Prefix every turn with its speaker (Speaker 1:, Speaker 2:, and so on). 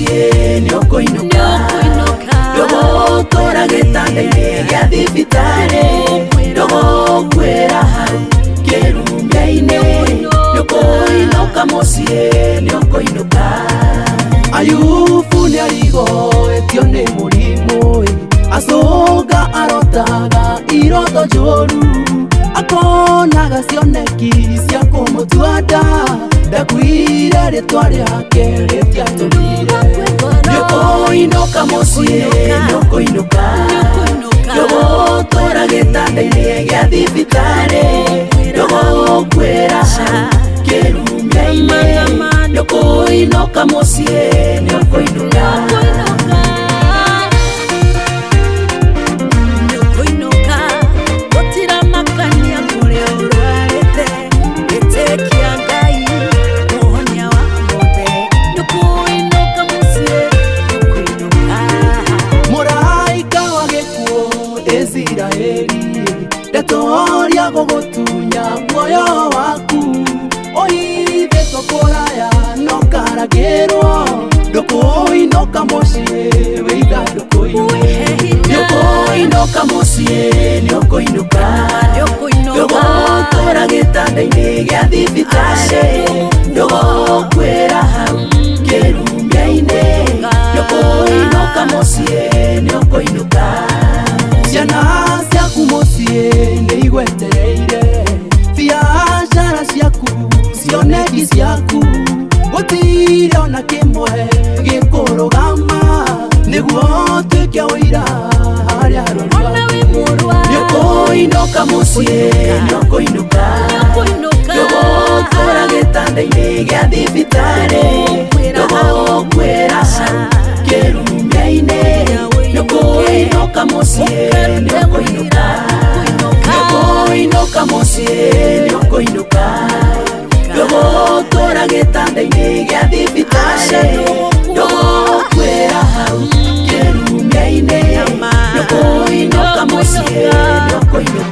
Speaker 1: muciĩ nĩũkũinũka ndũgũtũra gĩtanda-inĩ gĩa thibitarĩ ndũgũkwĩra hau kĩrumia-inĩ nĩũkũinũka muciĩ nĩũkũinũka. Ayubu nĩarigoetio nĩ mũrimũ acũnga arotaga iroto njũru akonaga cioneki cia kũmũtua nda ndakuire rĩtwa rĩake rĩtiatũrire nĩũkũinũka muciĩ nĩũkũinũka ndũgũtũra gĩtanda-inĩ gĩa thibitarĩ ndũgũkwĩra hau kĩrumia-inĩ nĩũkũinũka muciĩ nĩũkũinũka. Ndetoria gũgũtunya muoyo waku ũhithĩtwo kũraya no karagĩrwo ndũkũinũka muciĩ wĩ ithandũkũ-inĩ nĩũkũinũka muciĩ nĩũkũinũka ndũgũtũra gĩtanda-inĩ gĩa thibitarĩ ndũgũkwĩra hau kĩrumia-inĩ nĩũkũinũka muciĩ nĩũkũinũka. Ciana ciaku muciĩ nĩigwetereire biacara ciaku cioneki ciaku gũtirĩ ona kĩmwe gĩkũrũgama nĩguo ũtuĩke ũira harĩa rũrua nĩũkũinũka muciĩ nĩũkũinũka ndũgũtũra gĩtanda-inĩ gĩa thibitarĩ ndũgũkwĩra hau kĩrumia-inĩ nĩũkũinũka muciĩ nĩũkũinũka nĩũkũinũka muciĩ nĩũkũinũka ndũgũtũra gĩtanda-inĩ gĩa thibitarĩ ndũgũkwĩra hau kĩrumia-inĩ nĩũkũinũka muciĩ nĩũkũinũka.